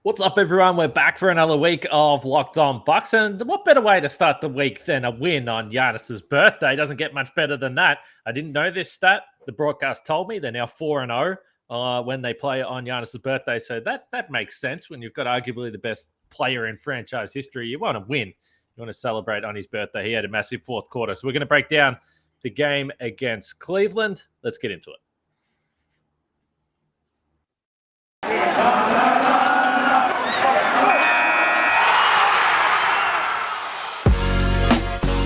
What's up, everyone? We're back for another week of Locked On Bucks, and what better way to start the week than a win on Giannis's birthday? Doesn't get much better than that. I didn't know this stat. The broadcast told me they're now 4-0 when they play on Giannis's birthday, so that makes sense. When you've got arguably the best player in franchise history, you want to win. You want to celebrate on his birthday. He had a massive fourth quarter, so we're going to break down the game against Cleveland. Let's get into it.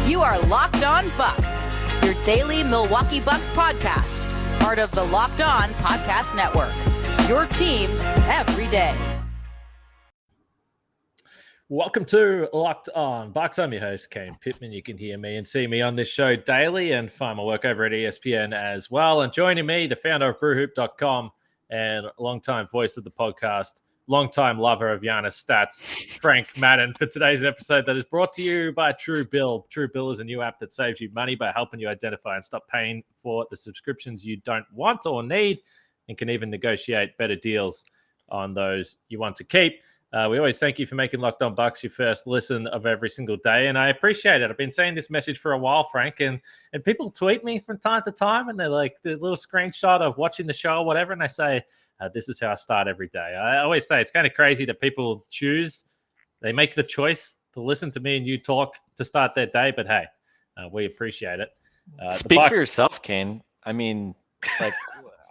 You are Locked On Bucks, your daily Milwaukee Bucks podcast, part of the Locked On Podcast Network, your team every day. Welcome to Locked On Bucks. I'm your host, Kane Pittman. You can hear me and see me on this show daily and find my work over at ESPN as well. And joining me, the founder of brewhoop.com and longtime voice of the podcast, longtime lover of Giannis stats, Frank Madden, for today's episode that is brought to you by True Bill. True Bill is a new app that saves you money by helping you identify and stop paying for the subscriptions you don't want or need, and can even negotiate better deals on those you want to keep. We always thank you for making Locked On Bucks your first listen of every single day, and I appreciate it. I've been saying this message for a while, Frank, and people tweet me from time to time, and they're like the little screenshot of watching the show or whatever, and I say, this is how I start every day. I always say it's kind of crazy that people they make the choice to listen to me and you talk to start their day, but hey, we appreciate it. Speak for yourself, Kane. I mean, like,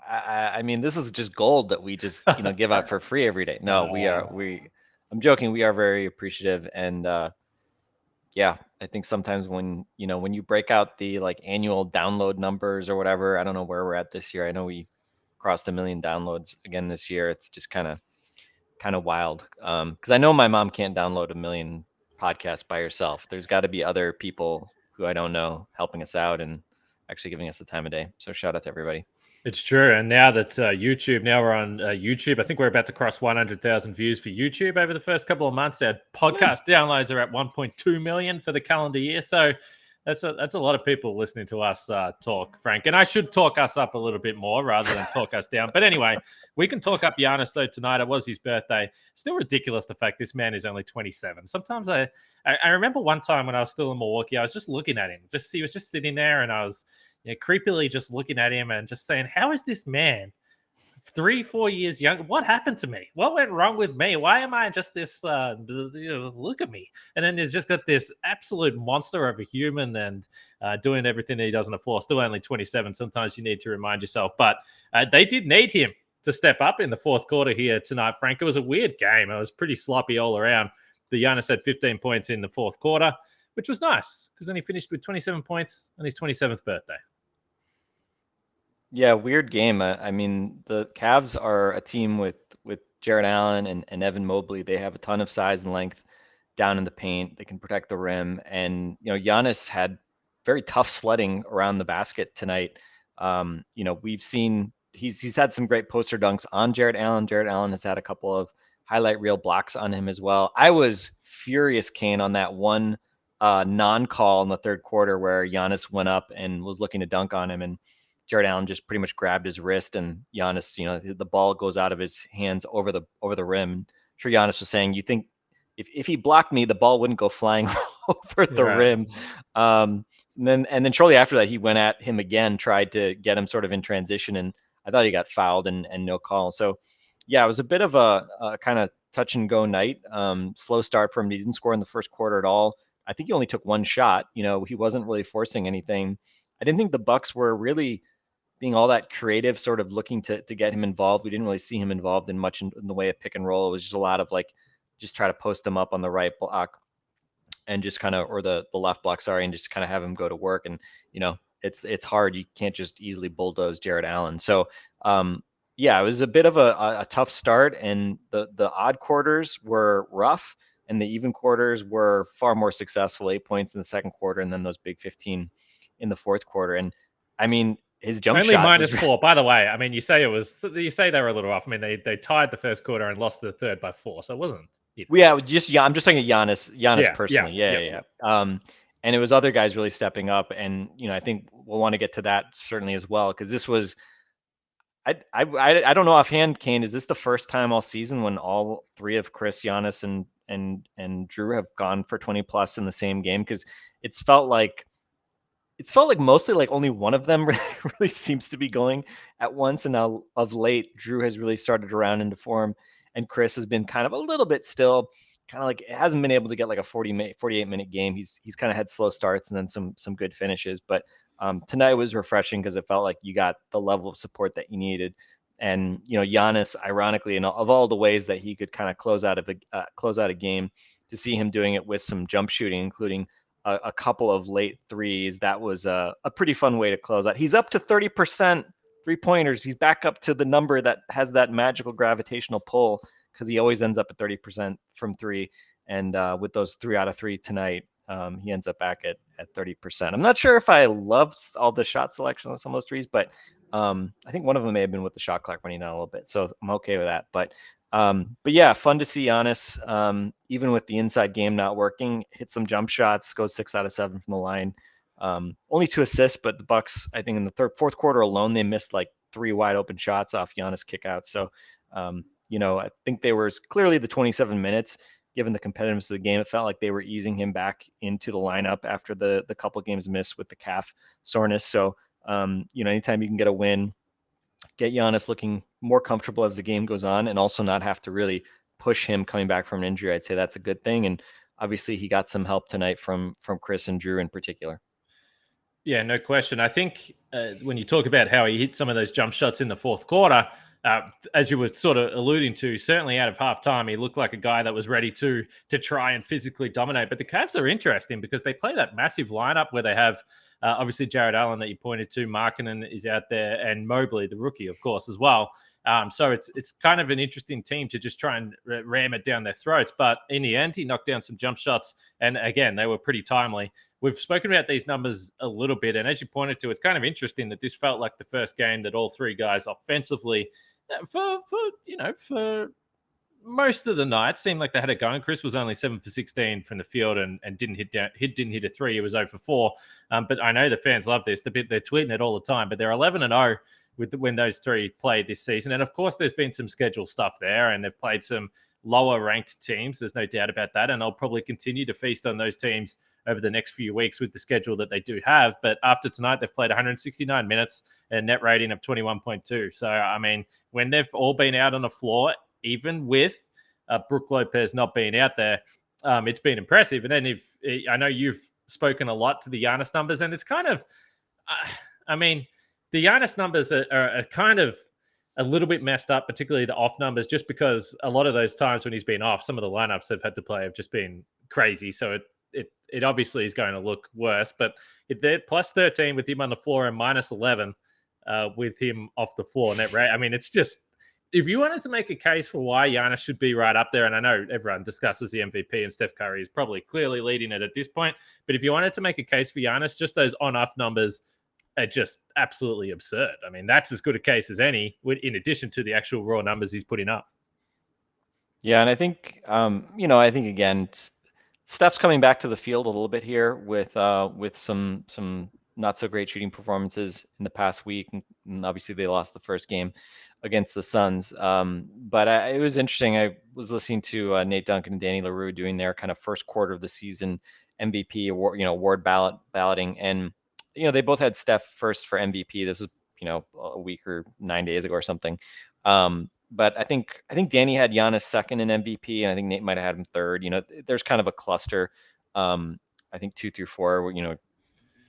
I mean, this is just gold that we just give out for free every day. No, I'm joking. We are very appreciative, and yeah, I think sometimes when you break out the like annual download numbers or whatever, I don't know where we're at this year. I know we crossed 1 million downloads again this year. It's just kind of wild, because I know my mom can't download 1 million podcasts by herself. There's got to be other people who I don't know helping us out and actually giving us the time of day. So shout out to everybody. It's true. And now that we're on YouTube, I think we're about to cross 100,000 views for YouTube over the first couple of months. Our podcast downloads are at 1.2 million for the calendar year. So that's a lot of people listening to us talk, Frank. And I should talk us up a little bit more rather than talk us down. But anyway, we can talk up Giannis, though, tonight. It was his birthday. Still ridiculous, the fact this man is only 27. Sometimes I remember one time when I was still in Milwaukee, I was just looking at him. He was just sitting there, and I was creepily just looking at him and just saying, how is this man 3-4 years younger? What happened to me? What went wrong with me? Why am I just this look at me? And then there's just got this absolute monster of a human and doing everything that he does on the floor. Still only 27. Sometimes you need to remind yourself, but they did need him to step up in the fourth quarter here tonight, Frank. It was a weird game. It was pretty sloppy all around. But Giannis had 15 points in the fourth quarter, which was nice because then he finished with 27 points on his 27th birthday. Yeah, weird game. I mean, the Cavs are a team with Jarrett Allen and Evan Mobley. They have a ton of size and length down in the paint. They can protect the rim. And, Giannis had very tough sledding around the basket tonight. We've seen he's had some great poster dunks on Jarrett Allen. Jarrett Allen has had a couple of highlight reel blocks on him as well. I was furious, Kane, on that one non-call in the third quarter where Giannis went up and was looking to dunk on him, and Jarrett Allen just pretty much grabbed his wrist, and Giannis, the ball goes out of his hands over the rim. I'm sure Giannis was saying, you think if he blocked me, the ball wouldn't go flying over the rim. And then shortly after that, he went at him again, tried to get him sort of in transition, and I thought he got fouled and no call. So yeah, it was a bit of a kind of touch and go night. Slow start for him. He didn't score in the first quarter at all. I think he only took one shot. He wasn't really forcing anything. I didn't think the Bucks were really being all that creative, sort of looking to get him involved. We didn't really see him involved in much in the way of pick and roll. It was just a lot of just try to post him up on the right block and just kind of, or the left block, sorry, and just kind of have him go to work. And, it's hard. You can't just easily bulldoze Jarrett Allen. So, yeah, it was a bit of a tough start, and the odd quarters were rough and the even quarters were far more successful. 8 points in the second quarter, and then those big 15 in the fourth quarter. And I mean, his jump only shot -4. By the way, I mean, you say they were a little off. I mean, they tied the first quarter and lost the third by 4, so it wasn't. Yeah, I'm just talking Giannis personally. Yeah. And it was other guys really stepping up, and I think we'll want to get to that certainly as well, because this was, I don't know offhand, Kane. Is this the first time all season when all three of Chris, Giannis, and Drew have gone for 20 plus in the same game? Because it's felt like mostly like only one of them really seems to be going at once. And now of late, Drew has really started to round into form, and Chris has been kind of a little bit still, kind of like it hasn't been able to get like a 48-minute game. He's kind of had slow starts and then some good finishes. But tonight was refreshing because it felt like you got the level of support that you needed. And Giannis, ironically, and of all the ways that he could kind of close out a game, to see him doing it with some jump shooting, including a couple of late threes, that was a pretty fun way to close out. He's up to 30% 3-pointers. He's back up to the number that has that magical gravitational pull, because he always ends up at 30% from three. And with those 3 out of 3 tonight, he ends up back at 30%. I'm not sure if I love all the shot selection on some of those threes, but I think one of them may have been with the shot clock running down a little bit. So I'm okay with that. But yeah, fun to see Giannis, even with the inside game not working, hit some jump shots, goes 6 out of 7 from the line. Only 2 assists, but the Bucks, I think in the fourth quarter alone, they missed like 3 wide open shots off Giannis kickouts. So, I think they were clearly the 27 minutes, given the competitiveness of the game. It felt like they were easing him back into the lineup after the couple games missed with the calf soreness. So, anytime you can get a win, get Giannis looking more comfortable as the game goes on, and also not have to really push him coming back from an injury, I'd say that's a good thing. And obviously he got some help tonight from Chris and Drew in particular. Yeah, no question. I think when you talk about how he hit some of those jump shots in the fourth quarter, as you were sort of alluding to, certainly out of halftime, he looked like a guy that was ready to try and physically dominate. But the Cavs are interesting because they play that massive lineup where they have obviously Jared Allen that you pointed to, Markkanen is out there, and Mobley, the rookie, of course, as well. So it's kind of an interesting team to just try and ram it down their throats. But in the end, he knocked down some jump shots. And again, they were pretty timely. We've spoken about these numbers a little bit. And as you pointed to, it's kind of interesting that this felt like the first game that all three guys offensively, for most of the night, seemed like they had it going. Chris was only 7 for 16 from the field and didn't hit a 3. He was 0 for 4. But I know the fans love this. They're tweeting it all the time. But they're 11-0 when those three played this season. And of course, there's been some schedule stuff there, and they've played some lower ranked teams. There's no doubt about that. And they'll probably continue to feast on those teams over the next few weeks with the schedule that they do have. But after tonight, they've played 169 minutes and a net rating of 21.2. So, I mean, when they've all been out on the floor, even with Brook Lopez not being out there, it's been impressive. And then I know you've spoken a lot to the Giannis numbers, and it's kind of, the Giannis numbers are kind of a little bit messed up, particularly the off numbers, just because a lot of those times when he's been off, some of the lineups they've had to play have just been crazy. So it obviously is going to look worse. But they're plus 13 with him on the floor and minus 11 with him off the floor. Net rate. I mean, it's just, if you wanted to make a case for why Giannis should be right up there, and I know everyone discusses the MVP and Steph Curry is probably clearly leading it at this point, but if you wanted to make a case for Giannis, just those on-off numbers are just absolutely absurd. I mean, that's as good a case as any, in addition to the actual raw numbers he's putting up. Yeah, and I think, I think again, Steph's coming back to the field a little bit here with some not so great shooting performances in the past week, and obviously they lost the first game against the Suns. But it was interesting. I was listening to Nate Duncan and Danny LaRue doing their kind of first quarter of the season MVP award balloting, and they both had Steph first for MVP. This was a week or 9 days ago or something. But I think Danny had Giannis second in MVP, and I think Nate might have had him third. There's kind of a cluster. I think 2 through 4, where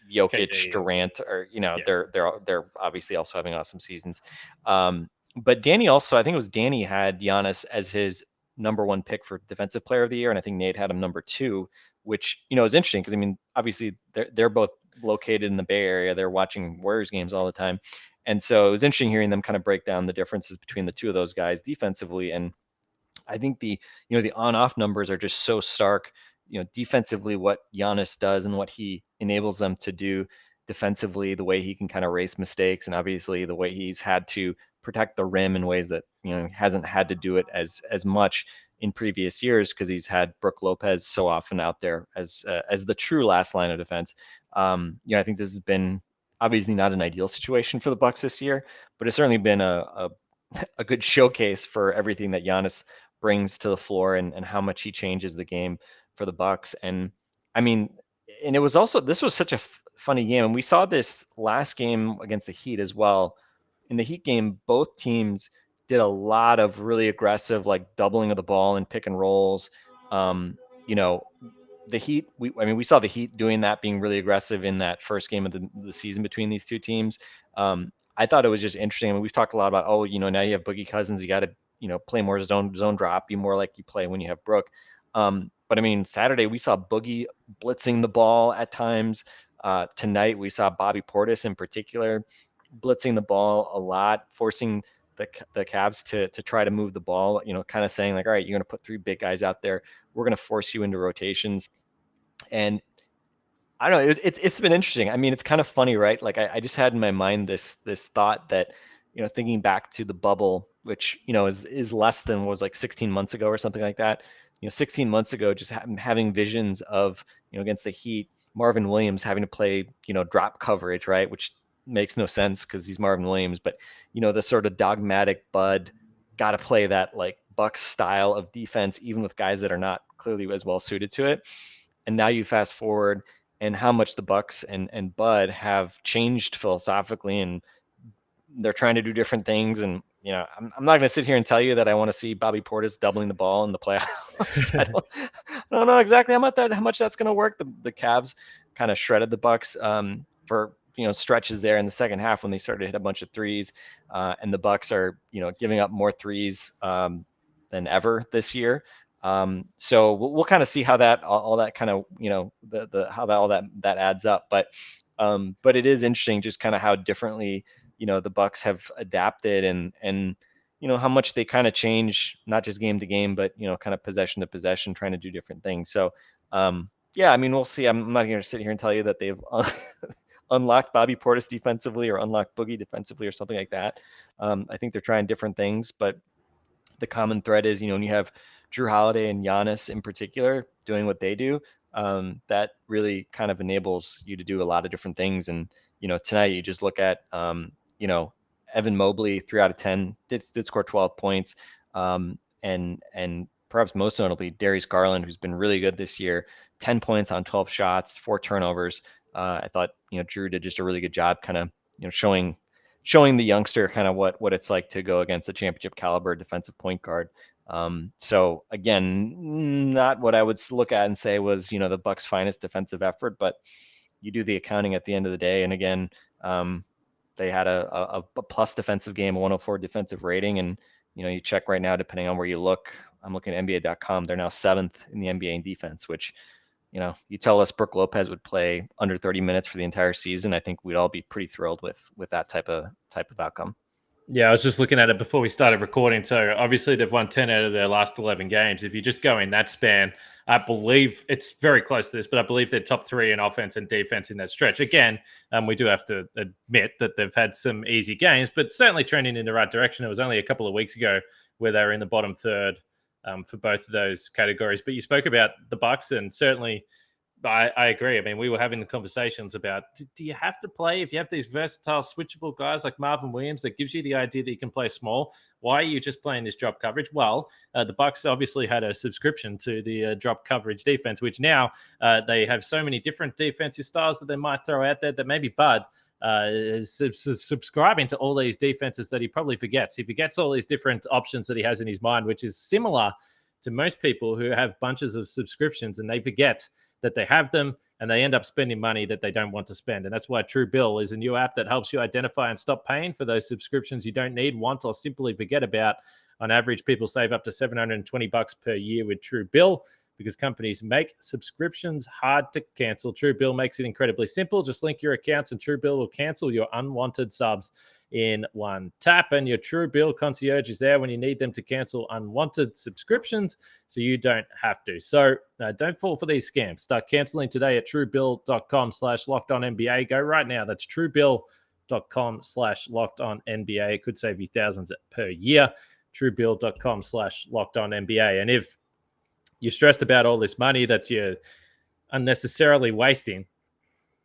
Jokic, KD, Durant, or they're obviously also having awesome seasons. But Danny also, I think it was Danny had Giannis as his number 1 pick for Defensive Player of the Year, and I think Nate had him number 2, which is interesting because obviously they're both located in the Bay Area. They're watching Warriors games all the time. And so it was interesting hearing them kind of break down the differences between the two of those guys defensively. And I think the on-off numbers are just so stark. Defensively, what Giannis does and what he enables them to do defensively, the way he can kind of erase mistakes, and obviously the way he's had to protect the rim in ways that hasn't had to do it as much in previous years because he's had Brook Lopez so often out there as the true last line of defense. I think this has been obviously not an ideal situation for the Bucks this year, but it's certainly been a good showcase for everything that Giannis brings to the floor and how much he changes the game for the Bucks. And I mean, and it was also, this was such a funny game, and we saw this last game against the Heat as well. In the Heat game, both teams did a lot of really aggressive, like doubling of the ball and pick and rolls. You know, the Heat, we saw the Heat doing that, being really aggressive in that first game of the season between these two teams. I thought it was just interesting. I mean, we've talked a lot about, oh, now you have Boogie Cousins, you got to, play more zone drop, be more like you play when you have Brook. But I mean, Saturday we saw Boogie blitzing the ball at times. Tonight we saw Bobby Portis in particular blitzing the ball a lot, forcing the Cavs to try to move the ball, kind of saying like, all right, you're going to put 3 big guys out there. We're going to force you into rotations. And I don't know, it's been interesting. I mean, it's kind of funny, right? Like I just had in my mind this thought that, thinking back to the bubble, which, is less than was like 16 months ago or something like that. 16 months ago, just having visions of, against the Heat, Marvin Williams having to play, drop coverage, right? Which makes no sense because he's Marvin Williams, but the sort of dogmatic Bud got to play that like Bucks style of defense, even with guys that are not clearly as well suited to it. And now you fast forward and how much the Bucks and Bud have changed philosophically, and they're trying to do different things. And I'm not going to sit here and tell you that I want to see Bobby Portis doubling the ball in the playoffs. I don't know exactly how much that's going to work. The Cavs kind of shredded the Bucks for stretches there in the second half when they started to hit a bunch of threes, and the Bucks are giving up more threes than ever this year. So we'll kind of see how that all that kind of all that adds up. But it is interesting just kind of how differently the Bucks have adapted and how much they kind of change, not just game to game, but kind of possession to possession, trying to do different things. So yeah, I mean, we'll see. I'm not going to sit here and tell you that they've unlocked Bobby Portis defensively or unlocked Boogie defensively or something like that. I think they're trying different things, but the common thread is, when you have Drew Holiday and Giannis in particular doing what they do, that really kind of enables you to do a lot of different things. And, tonight you just look at, Evan Mobley, 3 out of 10, did score 12 points. And perhaps most notably, Darius Garland, who's been really good this year, 10 points on 12 shots, 4 turnovers. I thought, Drew did just a really good job kind of, showing the youngster kind of what it's like to go against a championship caliber defensive point guard. So again, not what I would look at and say was, the Bucks' finest defensive effort, but you do the accounting at the end of the day. And again, they had a plus defensive game, a 104 defensive rating. And, you check right now, depending on where you look, I'm looking at NBA.com. They're now 7th in the NBA in defense, which, you tell us Brook Lopez would play under 30 minutes for the entire season. I think we'd all be pretty thrilled with that type of outcome. Yeah, I was just looking at it before we started recording. So obviously they've won 10 out of their last 11 games. If you just go in that span, I believe it's very close to this, but I believe they're top 3 in offense and defense in that stretch. Again, we do have to admit that they've had some easy games, but certainly trending in the right direction. It was only a couple of weeks ago where they were in the bottom third for both of those categories. But you spoke about the Bucks, and certainly I agree. I mean, we were having the conversations about, do you have to play if you have these versatile switchable guys like Marvin Williams that gives you the idea that you can play small? Why are you just playing this drop coverage? Well, the Bucks obviously had a subscription to the drop coverage defense, which now they have so many different defensive styles that they might throw out there that maybe Bud is subscribing to all these defenses that he probably forgets. He forgets all these different options that he has in his mind, which is similar to most people who have bunches of subscriptions and they forget that they have them and they end up spending money that they don't want to spend. And that's why True Bill is a new app that helps you identify and stop paying for those subscriptions you don't need, want, or simply forget about. On average, people save up to $720 per year with True Bill because companies make subscriptions hard to cancel. True Bill makes it incredibly simple. Just link your accounts and True Bill will cancel your unwanted subs in one tap. And your True Bill concierge is there when you need them to cancel unwanted subscriptions so you don't have to. So don't fall for these scams. Start canceling today at truebill.com/lockedonnba. Go right now. That's truebill.com/lockedonnba. It could save you thousands per year. Truebill.com/lockedonnba. And if you're stressed about all this money that you're unnecessarily wasting,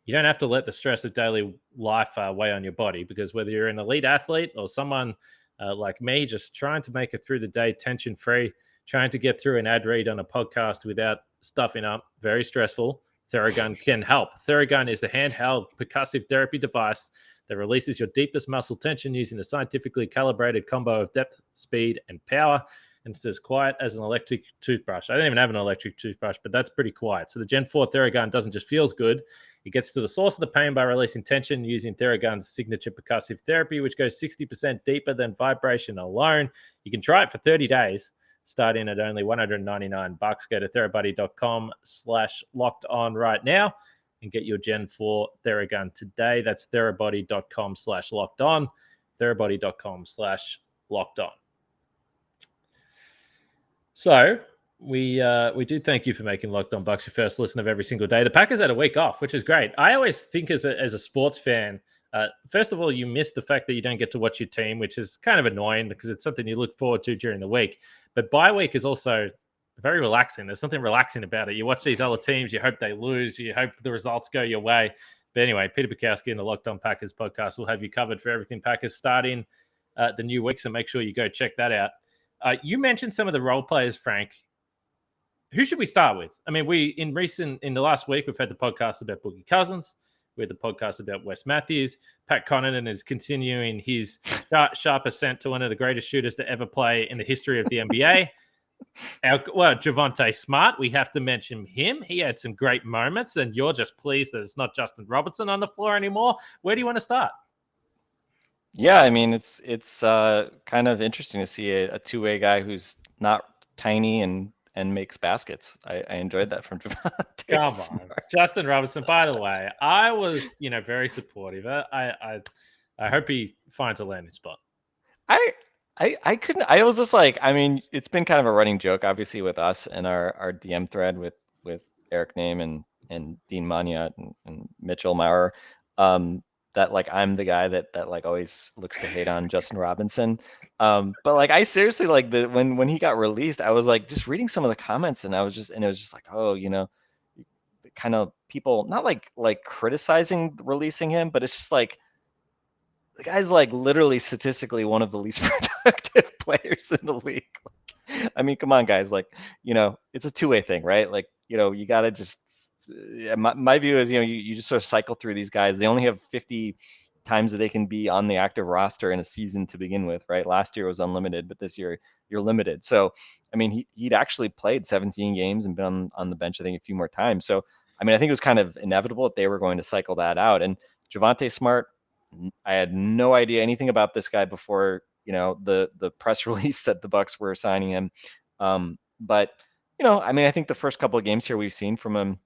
you don't have to let the stress of daily life weigh on your body, because whether you're an elite athlete or someone like me, just trying to make it through the day tension free, trying to get through an ad read on a podcast without stuffing up, very stressful, Theragun can help. Theragun is the handheld percussive therapy device that releases your deepest muscle tension using the scientifically calibrated combo of depth, speed, and power. And it's as quiet as an electric toothbrush. I don't even have an electric toothbrush, but that's pretty quiet. So the Gen 4 Theragun doesn't just feels good. It gets to the source of the pain by releasing tension using Theragun's signature percussive therapy, which goes 60% deeper than vibration alone. You can try it for 30 days, starting at only $199. Go to therabody.com/locked-on right now and get your Gen 4 Theragun today. That's therabody.com/locked-on, therabody.com/locked-on. So we do thank you for making Locked On Bucks your first listen of every single day. The Packers had a week off, which is great. I always think as a sports fan, first of all, you miss the fact that you don't get to watch your team, which is kind of annoying because it's something you look forward to during the week. But bye week is also very relaxing. There's something relaxing about it. You watch these other teams, you hope they lose, you hope the results go your way. But anyway, Peter Bukowski and the Locked On Packers podcast will have you covered for everything Packers starting the new week. So make sure you go check that out. You mentioned some of the role players, Frank. Who should we start with? I mean, in the last week, we've had the podcast about Boogie Cousins. We had the podcast about Wes Matthews. Pat Connaughton is continuing his sharp ascent to one of the greatest shooters to ever play in the history of the NBA. Javonte Smart, we have to mention him. He had some great moments, and you're just pleased that it's not Justin Robertson on the floor anymore. Where do you want to start? Yeah, I mean, it's kind of interesting to see a two-way guy who's not tiny and makes baskets. I enjoyed that from Javonte. Come Smart. on, Justin Robertson. By the way, I was very supportive. I hope he finds a landing spot. I couldn't. I was just like, I mean, it's been kind of a running joke, obviously, with us and our DM thread with Eric Name and Dean Mania and Mitchell Maurer. That like I'm the guy that like always looks to hate on Justin Robinson. But like I seriously like when he got released, I was like just reading some of the comments and it was just like, oh, kind of people not like criticizing releasing him, but it's just like the guy's like literally statistically one of the least productive players in the league. Like, I mean, come on, guys, like, it's a two-way thing, right? Like, you gotta just my view is, you just sort of cycle through these guys. They only have 50 times that they can be on the active roster in a season to begin with, right? Last year was unlimited, but this year you're limited. So, I mean, he'd actually played 17 games and been on the bench, I think, a few more times. So, I mean, I think it was kind of inevitable that they were going to cycle that out. And Javonte Smart, I had no idea anything about this guy before, the press release that the Bucks were signing him. But, I mean, I think the first couple of games here we've seen from him,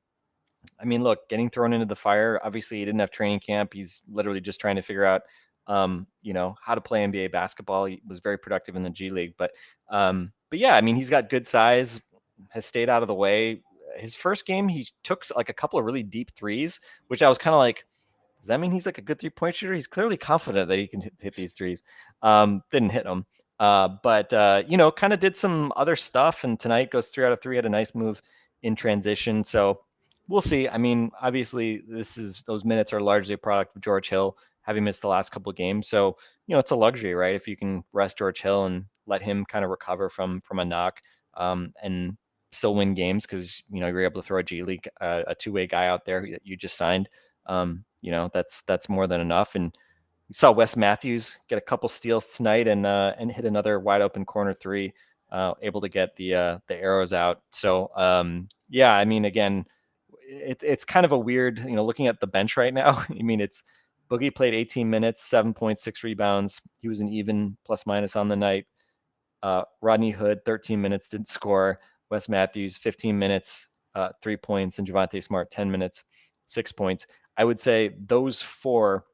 I mean, look, getting thrown into the fire. Obviously, he didn't have training camp. He's literally just trying to figure out, how to play NBA basketball. He was very productive in the G League, but yeah, I mean, he's got good size, has stayed out of the way. His first game, he took like a couple of really deep threes, which I was kind of like, does that mean he's like a good 3-point shooter? He's clearly confident that he can hit these threes. Didn't hit them, but kind of did some other stuff. And tonight goes 3 out of 3. Had a nice move in transition. So. We'll see. I mean, obviously, those minutes are largely a product of George Hill having missed the last couple of games. So, it's a luxury, right? If you can rest George Hill and let him kind of recover from a knock and still win games because, you're able to throw a G League, a two-way guy out there that you just signed, that's more than enough. And we saw Wes Matthews get a couple steals tonight and hit another wide open corner 3, able to get the arrows out. So, yeah, I mean, again, it's kind of a weird, looking at the bench right now. I mean, it's Boogie played 18 minutes, 7.6 rebounds. He was an even plus minus on the night. Rodney Hood, 13 minutes, didn't score. Wes Matthews, 15 minutes, 3 points. And Javonte Smart, 10 minutes, 6 points. I would say those 4,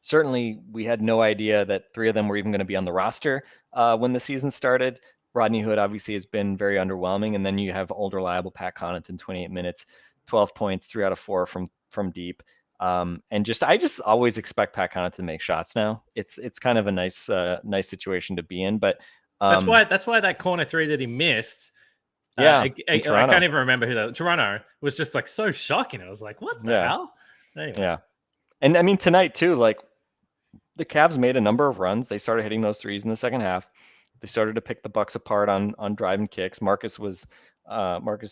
certainly we had no idea that 3 of them were even going to be on the roster when the season started. Rodney Hood obviously has been very underwhelming. And then you have old reliable Pat Connaughton, 28 minutes, 12 points, 3 out of 4 from deep. And I just always expect Pat Connaughton to make shots now. It's kind of a nice situation to be in. But that's why that corner 3 that he missed. Yeah, I can't even remember who that. Toronto was just like so shocking. I was like, what the hell? Anyway. Yeah. And I mean, tonight too, like the Cavs made a number of runs. They started hitting those threes in the second half. They started to pick the Bucks apart on driving kicks. Marcus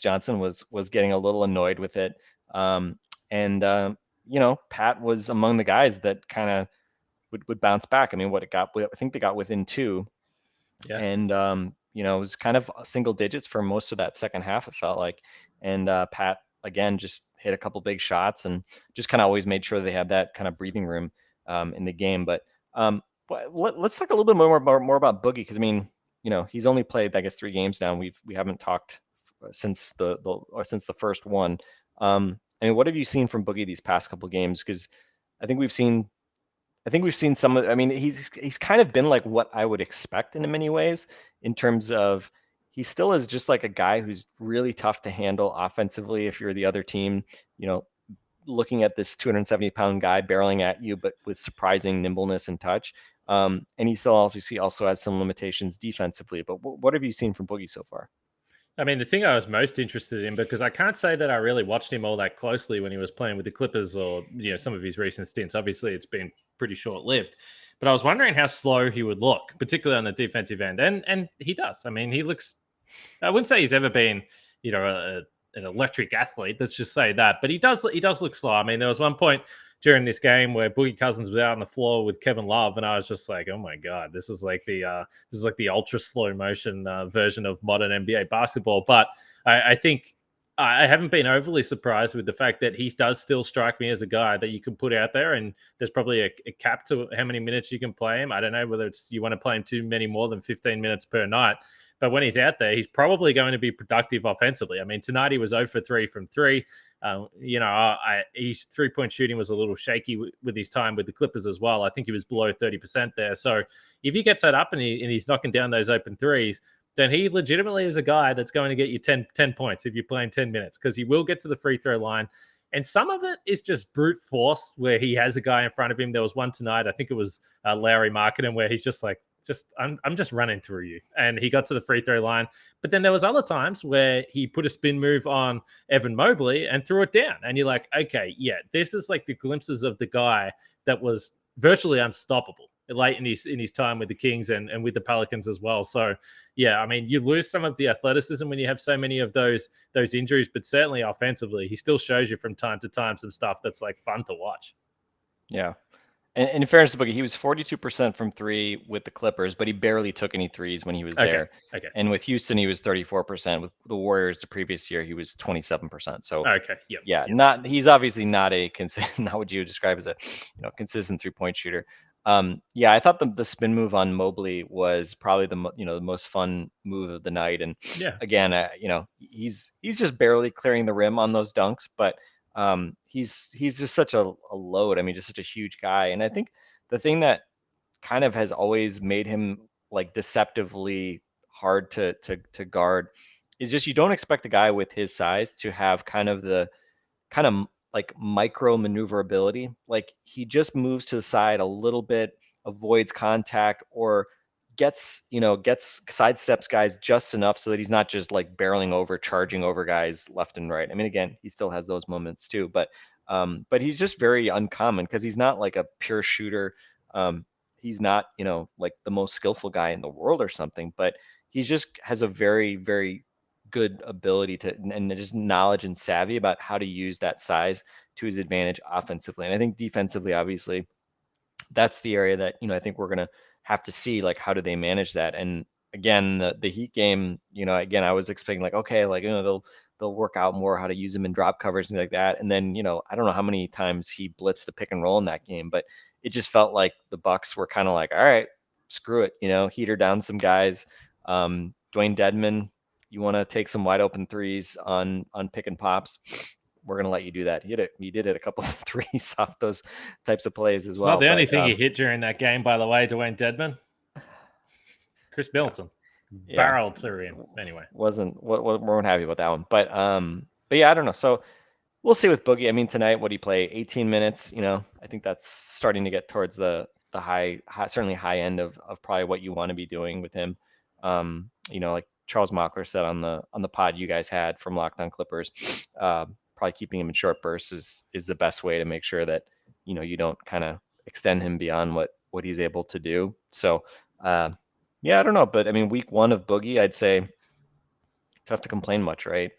Johnson was getting a little annoyed with it. And Pat was among the guys that kind of would bounce back. I mean, I think they got within two. Yeah. And it was kind of single digits for most of that second half, it felt like. And Pat again just hit a couple big shots and just kind of always made sure they had that kind of breathing room in the game. But let's talk a little bit more about Boogie, because I mean, he's only played, I guess, 3 games now. We haven't talked since the first one. I mean, what have you seen from Boogie these past couple games? Because I think we've seen some of. I mean, he's kind of been like what I would expect in many ways, in terms of he still is just like a guy who's really tough to handle offensively if you're the other team. Looking at this 270-pound guy barreling at you, but with surprising nimbleness and touch. And he still obviously also has some limitations defensively. But what have you seen from Boogie so far? I mean, the thing I was most interested in, because I can't say that I really watched him all that closely when he was playing with the Clippers or, some of his recent stints. Obviously, it's been pretty short-lived. But I was wondering how slow he would look, particularly on the defensive end. And he does. I mean, he looks... I wouldn't say he's ever been, an electric athlete. Let's just say that. But he does look slow. I mean, there was one point during this game where Boogie Cousins was out on the floor with Kevin Love, and I was just like, "Oh my god, this is like the ultra slow motion version of modern NBA basketball." But I think I haven't been overly surprised with the fact that he does still strike me as a guy that you can put out there, and there's probably a cap to how many minutes you can play him. I don't know whether it's you want to play him too many more than 15 minutes per night. But when he's out there, he's probably going to be productive offensively. I mean, tonight he was 0 for 3 from 3. His three-point shooting was a little shaky with his time with the Clippers as well. I think he was below 30% there. So if he gets that up and he's knocking down those open threes, then he legitimately is a guy that's going to get you 10 points if you're playing 10 minutes, because he will get to the free throw line. And some of it is just brute force where he has a guy in front of him. There was one tonight, I think it was Larry Markkinen, where he's just like, I'm just running through you. And he got to the free throw line. But then there was other times where he put a spin move on Evan Mobley and threw it down. And you're like, okay, yeah, this is like the glimpses of the guy that was virtually unstoppable late in his time with the Kings and with the Pelicans as well. So, yeah, I mean, you lose some of the athleticism when you have so many of those injuries, but certainly offensively, he still shows you from time to time some stuff that's like fun to watch. Yeah. And in fairness to Boogie, he was 42% from 3 with the Clippers, but he barely took any threes when he was there. Okay. And with Houston, he was 34%. With the Warriors the previous year, he was 27%. So he's obviously not not what you would describe as a consistent 3-point shooter. I thought the spin move on Mobley was probably the most fun move of the night. And again, he's just barely clearing the rim on those dunks, but he's just such a load. I mean, just such a huge guy. And I think the thing that kind of has always made him like deceptively hard to guard is just, you don't expect a guy with his size to have kind of like micro maneuverability. Like he just moves to the side a little bit, avoids contact, or gets sidesteps guys just enough so that he's not just like barreling over, charging over guys left and right. I mean, again, he still has those moments too, but he's just very uncommon because he's not like a pure shooter. He's not, like the most skillful guy in the world or something, but he just has a very, very good ability to, and just knowledge and savvy about how to use that size to his advantage offensively. And I think defensively, obviously, that's the area that, I think we're going to have to see, like, how do they manage that? And again, the Heat game, again, I was expecting like, okay, like, they'll work out more how to use him in drop coverage and like that. And then, I don't know how many times he blitzed the pick and roll in that game, but it just felt like the Bucks were kind of like, all right, screw it, heater down some guys. Dwayne Dedman, you want to take some wide open threes on pick and pops, we're going to let you do that. He did it a couple of threes off those types of plays as well. It's not the only thing he hit during that game, by the way, Dwayne Dedman. Chris Middleton barreled through him anyway. Weren't happy about that one. But yeah, I don't know. So we'll see with Boogie. I mean, tonight, what he play? 18 minutes. I think that's starting to get towards the high, certainly high end of probably what you want to be doing with him. Like Charles Mockler said on the pod you guys had from Locked On Clippers, probably keeping him in short bursts is the best way to make sure that, you don't kind of extend him beyond what he's able to do. So, yeah, I don't know, but I mean, week 1 of Boogie, I'd say tough to complain much, right?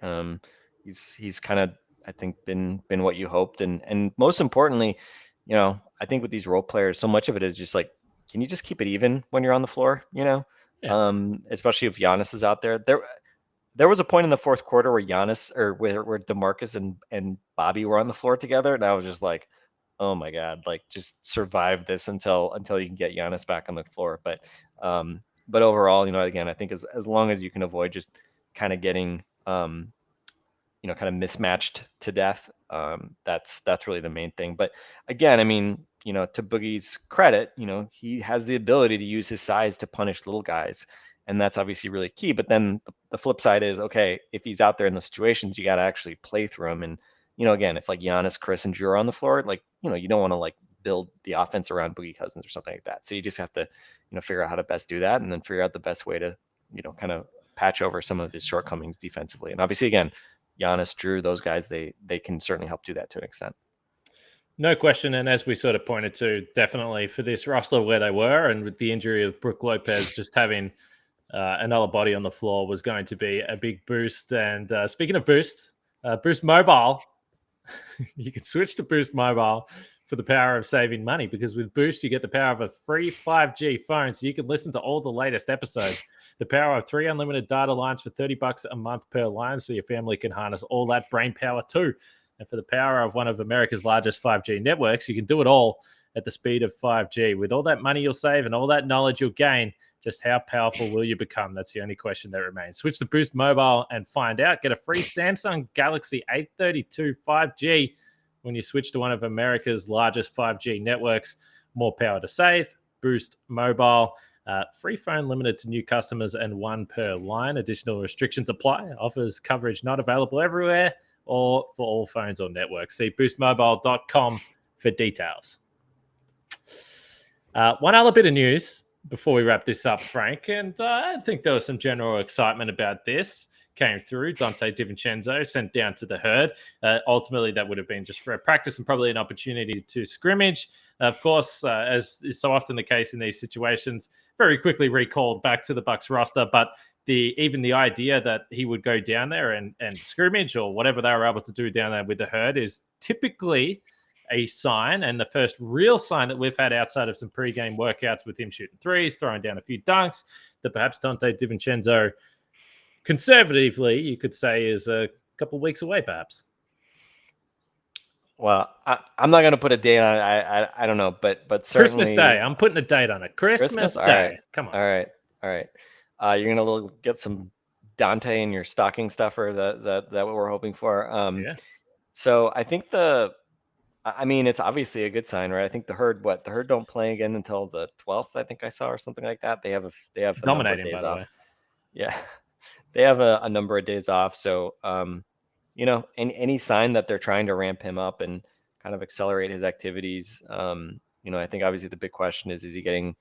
He's kind of, I think, been what you hoped, and most importantly, I think with these role players, so much of it is just like, can you just keep it even when you're on the floor? Yeah. Especially if Giannis is out there. There was a point in the fourth quarter where Giannis or where DeMarcus and Bobby were on the floor together, and I was just like, oh my God, like just survive this until you can get Giannis back on the floor. But overall, again, I think as long as you can avoid just kind of getting kind of mismatched to death, that's really the main thing. But again, I mean, to Boogie's credit, he has the ability to use his size to punish little guys, and that's obviously really key. But then the flip side is, okay, if he's out there in those situations, you got to actually play through him. And again, if like Giannis, Chris, and Drew are on the floor, like you don't want to like build the offense around Boogie Cousins or something like that. So you just have to figure out how to best do that, and then figure out the best way to kind of patch over some of his shortcomings defensively. And obviously, again, Giannis, Drew, those guys, they can certainly help do that to an extent. No question. And as we sort of pointed to, definitely for this roster where they were, and with the injury of Brook Lopez, just having another body on the floor was going to be a big boost. And speaking of Boost Mobile, you can switch to Boost Mobile for the power of saving money, because with Boost, you get the power of a free 5G phone, so you can listen to all the latest episodes. The power of 3 unlimited data lines for $30 a month per line, so your family can harness all that brain power too. And for the power of one of America's largest 5G networks, you can do it all at the speed of 5G. With all that money you'll save and all that knowledge you'll gain, just how powerful will you become? That's the only question that remains. Switch to Boost Mobile and find out. Get a free Samsung Galaxy A32 5G when you switch to one of America's largest 5G networks. More power to save. Boost Mobile. Free phone limited to new customers and 1 per line. Additional restrictions apply. Offers coverage not available everywhere or for all phones or networks. See boostmobile.com for details. One other bit of news before we wrap this up, Frank, and I think there was some general excitement about this. Came through. Dante DiVincenzo sent down to the herd. Ultimately, that would have been just for a practice and probably an opportunity to scrimmage. Of course, as is so often the case in these situations, very quickly recalled back to the Bucks roster. But even the idea that he would go down there and scrimmage or whatever they were able to do down there with the herd is typically a sign, and the first real sign that we've had outside of some pregame workouts with him shooting threes, throwing down a few dunks, that perhaps Dante DiVincenzo, conservatively, you could say, is a couple of weeks away, perhaps. Well, I'm not going to put a date on it. I don't know, but certainly Christmas Day. I'm putting a date on it. Christmas Day. All right. Come on. All right. You're going to get some Dante in your stocking stuffer. Is that what we're hoping for? Yeah. So I think it's obviously a good sign, right? I think the herd don't play again until the 12th, I think I saw, or something like that. They have a number of days off. Yeah. They have a number of days off. So, any sign that they're trying to ramp him up and kind of accelerate his activities. I think obviously the big question is he getting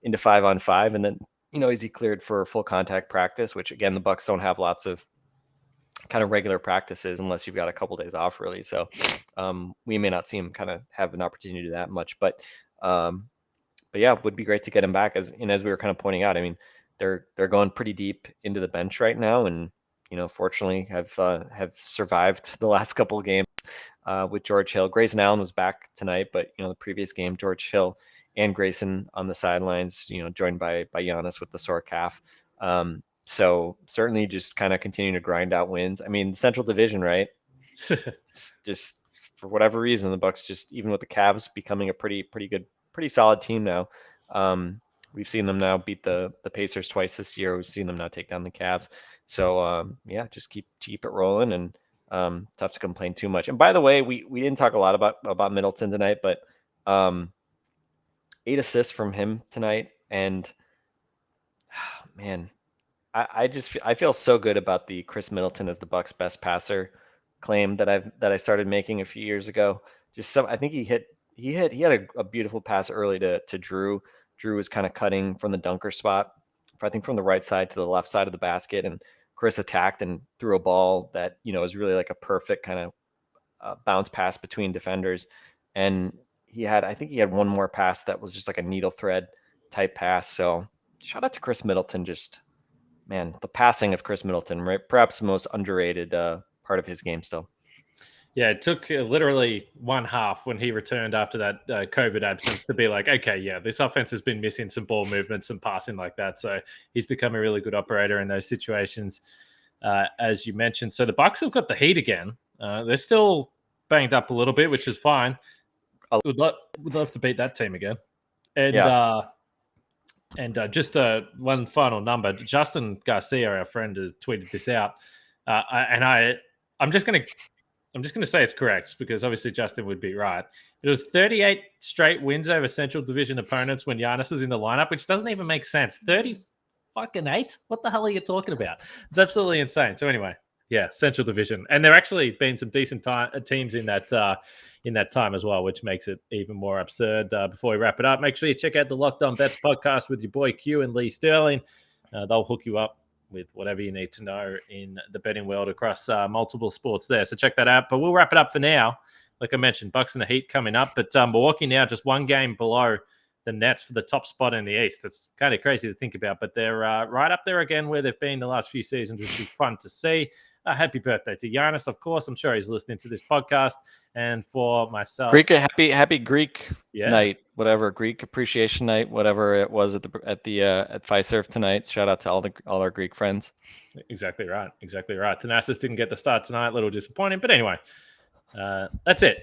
into 5-on-5, and then, is he cleared for full contact practice, which again, the Bucks don't have lots of kind of regular practices unless you've got a couple days off, really. So we may not see him kind of have an opportunity to do that much, but yeah, it would be great to get him back. As we were kind of pointing out, I mean, they're going pretty deep into the bench right now, and fortunately have survived the last couple of games with George Hill. Grayson Allen was back tonight, but the previous game, George Hill and Grayson on the sidelines, joined by Giannis with the sore calf. So certainly just kind of continuing to grind out wins. I mean, Central Division, right? just for whatever reason, the Bucks, just even with the Cavs becoming a pretty good, pretty solid team now. We've seen them now beat the Pacers twice this year. We've seen them now take down the Cavs. So yeah, just keep it rolling, and tough to complain too much. And by the way, we didn't talk a lot about Middleton tonight, but 8 assists from him tonight, and man, I feel so good about the Chris Middleton as the Bucks' best passer claim that I started making a few years ago. I think he had a beautiful pass early to Drew. Drew was kind of cutting from the dunker spot, I think from the right side to the left side of the basket, and Chris attacked and threw a ball that was really like a perfect kind of bounce pass between defenders, and I think he had one more pass that was just like a needle thread type pass. So shout out to Chris Middleton. Just man, the passing of Chris Middleton, right? Perhaps the most underrated part of his game still. Yeah, it took literally one half when he returned after that COVID absence to be like, okay, yeah, this offense has been missing some ball movements and passing like that. So he's become a really good operator in those situations, as you mentioned. So the Bucks have got the heat again. They're still banged up a little bit, which is fine. Would love to beat that team again. And just one final number. Justin Garcia, our friend, has tweeted this out, I'm just going to say it's correct because obviously Justin would be right. It was 38 straight wins over Central Division opponents when Giannis is in the lineup, which doesn't even make sense. 30-fucking-8? What the hell are you talking about? It's absolutely insane. So anyway, yeah, Central Division, and there actually been some decent teams in that time as well, which makes it even more absurd. Before we wrap it up, make sure you check out the Locked On Bets podcast with your boy Q and Lee Sterling. They'll hook you up with whatever you need to know in the betting world across multiple sports there. So check that out. But we'll wrap it up for now. Like I mentioned, Bucks and the Heat coming up. But Milwaukee now just one game below the Nets for the top spot in the East. That's kind of crazy to think about. But they're right up there again where they've been the last few seasons, which is fun to see. Happy birthday to Giannis, of course. I'm sure he's listening to this podcast. And for myself, happy Greek night, whatever, Greek appreciation night, whatever it was at Fiserv tonight. Shout out to all our Greek friends. Exactly right. Thanasis didn't get the start tonight, a little disappointing, but anyway, that's it.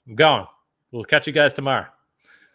I'm going. We'll catch you guys tomorrow.